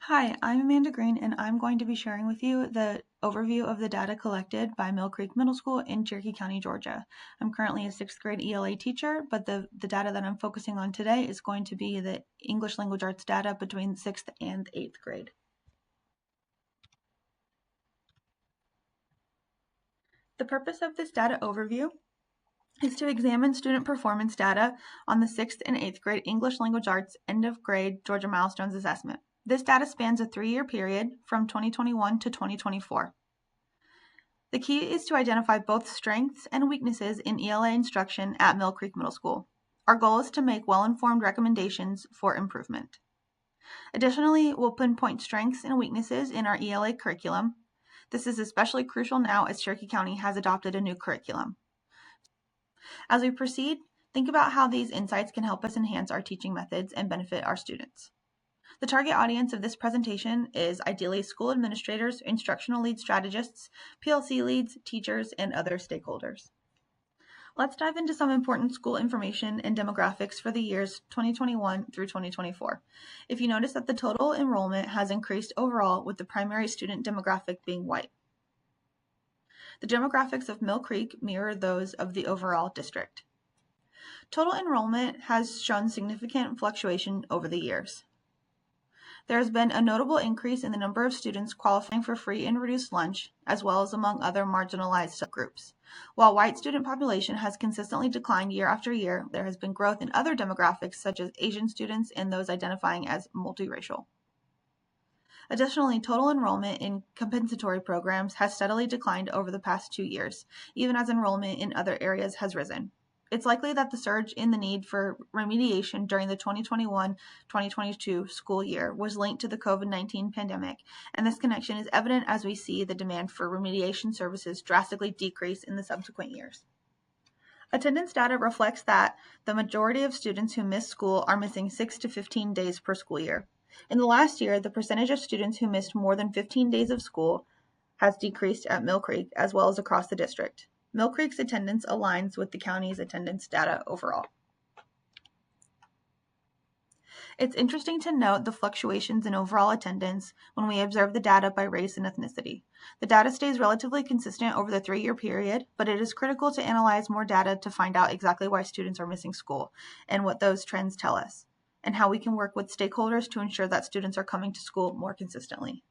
Hi, I'm Amanda Green, and I'm going to be sharing with you the overview of the data collected by Mill Creek Middle School in Cherokee County, Georgia. I'm currently a sixth grade ELA teacher, but the data that I'm focusing on today is going to be the English language arts data between sixth and eighth grade. The purpose of this data overview is to examine student performance data on the 6th and 8th grade English Language Arts End of Grade Georgia Milestones Assessment. This data spans a 3-year period from 2021 to 2024. The key is to identify both strengths and weaknesses in ELA instruction at Mill Creek Middle School. Our goal is to make well-informed recommendations for improvement. Additionally, we'll pinpoint strengths and weaknesses in our ELA curriculum. This is especially crucial now as Cherokee County has adopted a new curriculum. As we proceed, think about how these insights can help us enhance our teaching methods and benefit our students. The target audience of this presentation is ideally school administrators, instructional lead strategists, PLC leads, teachers, and other stakeholders. Let's dive into some important school information and demographics for the years 2021 through 2024. If you notice that the total enrollment has increased overall, with the primary student demographic being white. The demographics of Mill Creek mirror those of the overall district. Total enrollment has shown significant fluctuation over the years. There has been a notable increase in the number of students qualifying for free and reduced lunch, as well as among other marginalized subgroups. While white student population has consistently declined year after year, there has been growth in other demographics such as Asian students and those identifying as multiracial. Additionally, total enrollment in compensatory programs has steadily declined over the past 2 years, even as enrollment in other areas has risen. It's likely that the surge in the need for remediation during the 2021-2022 school year was linked to the COVID-19 pandemic, and this connection is evident as we see the demand for remediation services drastically decrease in the subsequent years. Attendance data reflects that the majority of students who miss school are missing 6 to 15 days per school year. In the last year, the percentage of students who missed more than 15 days of school has decreased at Mill Creek as well as across the district. Mill Creek's attendance aligns with the county's attendance data overall. It's interesting to note the fluctuations in overall attendance when we observe the data by race and ethnicity. The data stays relatively consistent over the 3-year period, but it is critical to analyze more data to find out exactly why students are missing school and what those trends tell us, and how we can work with stakeholders to ensure that students are coming to school more consistently.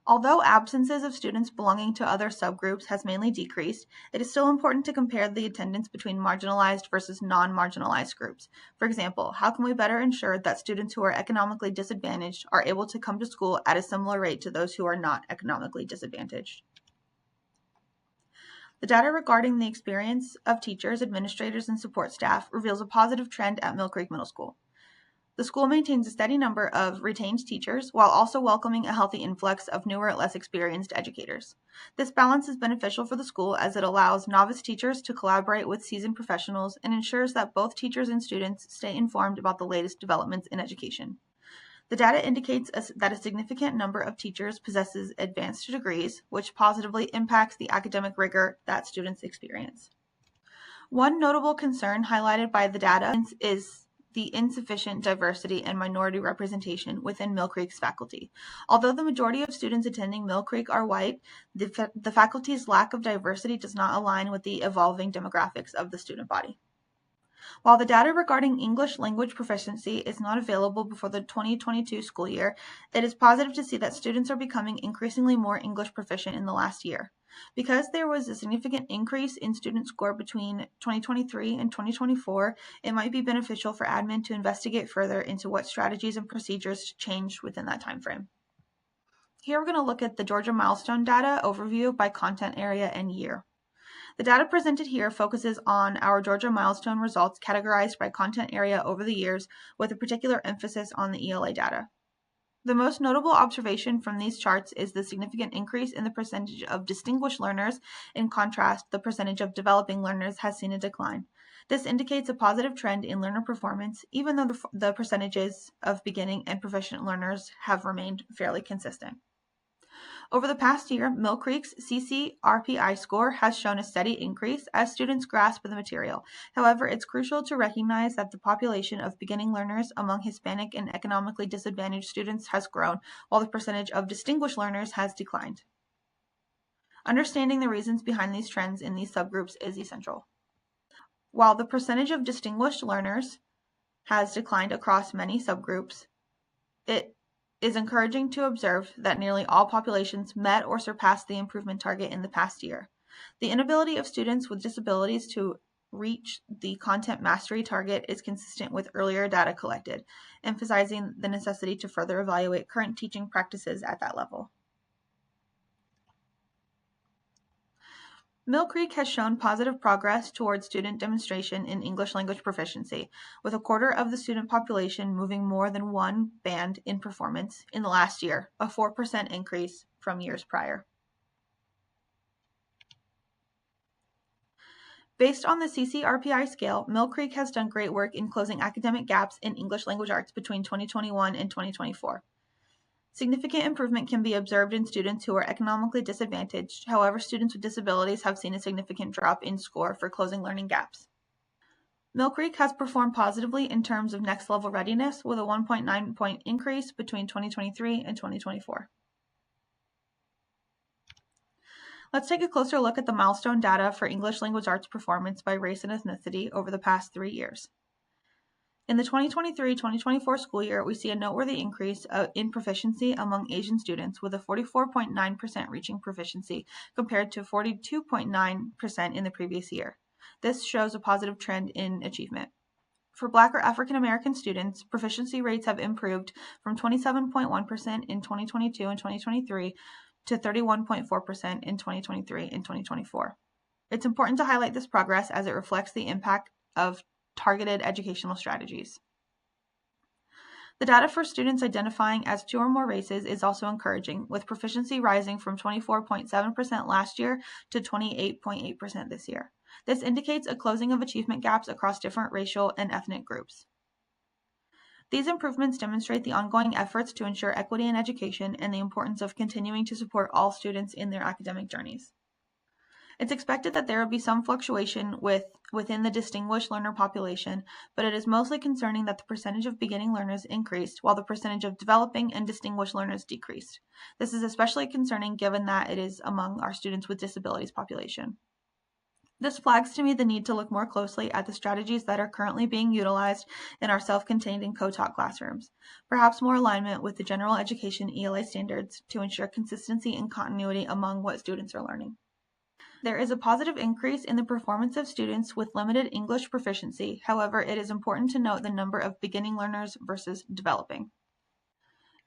Although absences of students belonging to other subgroups has mainly decreased, it is still important to compare the attendance between marginalized versus non-marginalized groups. For example, how can we better ensure that students who are economically disadvantaged are able to come to school at a similar rate to those who are not economically disadvantaged? The data regarding the experience of teachers, administrators, and support staff reveals a positive trend at Mill Creek Middle School. The school maintains a steady number of retained teachers while also welcoming a healthy influx of newer, less experienced educators. This balance is beneficial for the school as it allows novice teachers to collaborate with seasoned professionals and ensures that both teachers and students stay informed about the latest developments in education. The data indicates that a significant number of teachers possesses advanced degrees, which positively impacts the academic rigor that students experience. One notable concern highlighted by the data is the insufficient diversity and minority representation within Mill Creek's faculty. Although the majority of students attending Mill Creek are white, the faculty's lack of diversity does not align with the evolving demographics of the student body. While the data regarding English language proficiency is not available before the 2022 school year, it is positive to see that students are becoming increasingly more English proficient in the last year. Because there was a significant increase in student score between 2023 and 2024, it might be beneficial for admin to investigate further into what strategies and procedures changed within that time frame. Here we're going to look at the Georgia milestone data overview by content area and year. The data presented here focuses on our Georgia milestone results categorized by content area over the years, with a particular emphasis on the ELA data. The most notable observation from these charts is the significant increase in the percentage of distinguished learners. In contrast, the percentage of developing learners has seen a decline. This indicates a positive trend in learner performance, even though the percentages of beginning and proficient learners have remained fairly consistent. Over the past year, Mill Creek's CCRPI score has shown a steady increase as students grasp the material. However, it's crucial to recognize that the population of beginning learners among Hispanic and economically disadvantaged students has grown, while the percentage of distinguished learners has declined. Understanding the reasons behind these trends in these subgroups is essential. While the percentage of distinguished learners has declined across many subgroups, it is encouraging to observe that nearly all populations met or surpassed the improvement target in the past year. The inability of students with disabilities to reach the content mastery target is consistent with earlier data collected, emphasizing the necessity to further evaluate current teaching practices at that level. Mill Creek has shown positive progress towards student demonstration in English language proficiency, with a quarter of the student population moving more than one band in performance in the last year, a 4% increase from years prior. Based on the CCRPI scale, Mill Creek has done great work in closing academic gaps in English language arts between 2021 and 2024. Significant improvement can be observed in students who are economically disadvantaged. However, students with disabilities have seen a significant drop in score for closing learning gaps. Mill Creek has performed positively in terms of next level readiness with a 1.9 point increase between 2023 and 2024. Let's take a closer look at the milestone data for English language arts performance by race and ethnicity over the past 3 years. In the 2023-2024 school year, we see a noteworthy increase in proficiency among Asian students, with a 44.9% reaching proficiency compared to 42.9% in the previous year. This shows a positive trend in achievement. For Black or African American students, proficiency rates have improved from 27.1% in 2022 and 2023 to 31.4% in 2023 and 2024. It's important to highlight this progress as it reflects the impact of targeted educational strategies. The data for students identifying as 2 or more races is also encouraging, with proficiency rising from 24.7% last year to 28.8% this year. This indicates a closing of achievement gaps across different racial and ethnic groups. These improvements demonstrate the ongoing efforts to ensure equity in education and the importance of continuing to support all students in their academic journeys. It's expected that there will be some fluctuation within the distinguished learner population, but it is mostly concerning that the percentage of beginning learners increased while the percentage of developing and distinguished learners decreased. This is especially concerning given that it is among our students with disabilities population. This flags to me the need to look more closely at the strategies that are currently being utilized in our self-contained and co-taught classrooms, perhaps more alignment with the general education ELA standards to ensure consistency and continuity among what students are learning. There is a positive increase in the performance of students with limited English proficiency. However, it is important to note the number of beginning learners versus developing.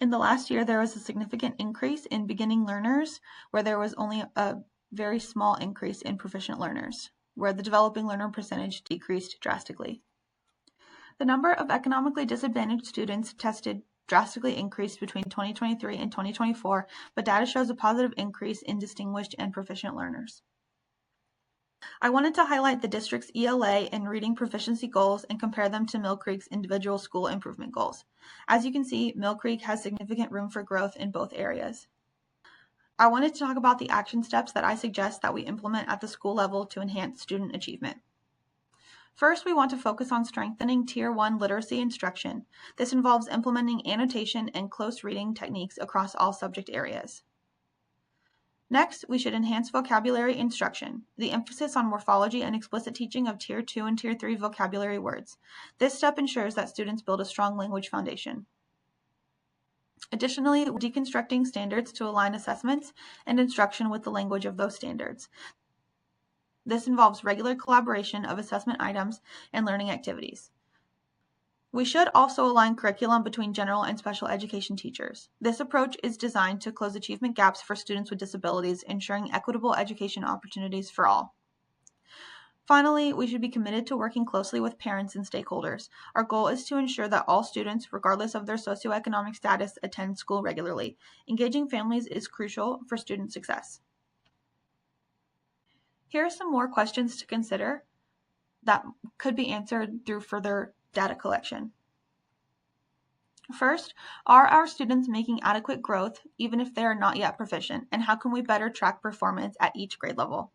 In the last year, there was a significant increase in beginning learners, where there was only a very small increase in proficient learners, where the developing learner percentage decreased drastically. The number of economically disadvantaged students tested drastically increased between 2023 and 2024, but data shows a positive increase in distinguished and proficient learners. I wanted to highlight the district's ELA and reading proficiency goals and compare them to Mill Creek's individual school improvement goals. As you can see, Mill Creek has significant room for growth in both areas. I wanted to talk about the action steps that I suggest that we implement at the school level to enhance student achievement. First, we want to focus on strengthening Tier 1 literacy instruction. This involves implementing annotation and close reading techniques across all subject areas. Next, we should enhance vocabulary instruction, the emphasis on morphology and explicit teaching of Tier 2 and Tier 3 vocabulary words. This step ensures that students build a strong language foundation. Additionally, we're deconstructing standards to align assessments and instruction with the language of those standards. This involves regular collaboration of assessment items and learning activities. We should also align curriculum between general and special education teachers. This approach is designed to close achievement gaps for students with disabilities, ensuring equitable education opportunities for all. Finally, we should be committed to working closely with parents and stakeholders. Our goal is to ensure that all students, regardless of their socioeconomic status, attend school regularly. Engaging families is crucial for student success. Here are some more questions to consider that could be answered through further data collection. First, are our students making adequate growth even if they are not yet proficient, and how can we better track performance at each grade level?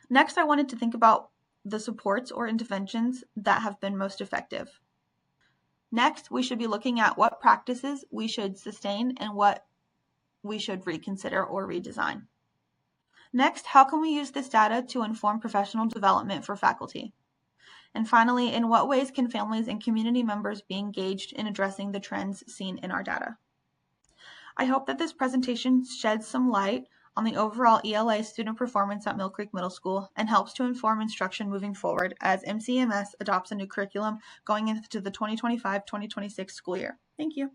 Next, I wanted to think about the supports or interventions that have been most effective. Next, we should be looking at what practices we should sustain and what we should reconsider or redesign. Next, how can we use this data to inform professional development for faculty? And finally, in what ways can families and community members be engaged in addressing the trends seen in our data? I hope that this presentation sheds some light on the overall ELA student performance at Mill Creek Middle School and helps to inform instruction moving forward as MCMS adopts a new curriculum going into the 2025-2026 school year. Thank you.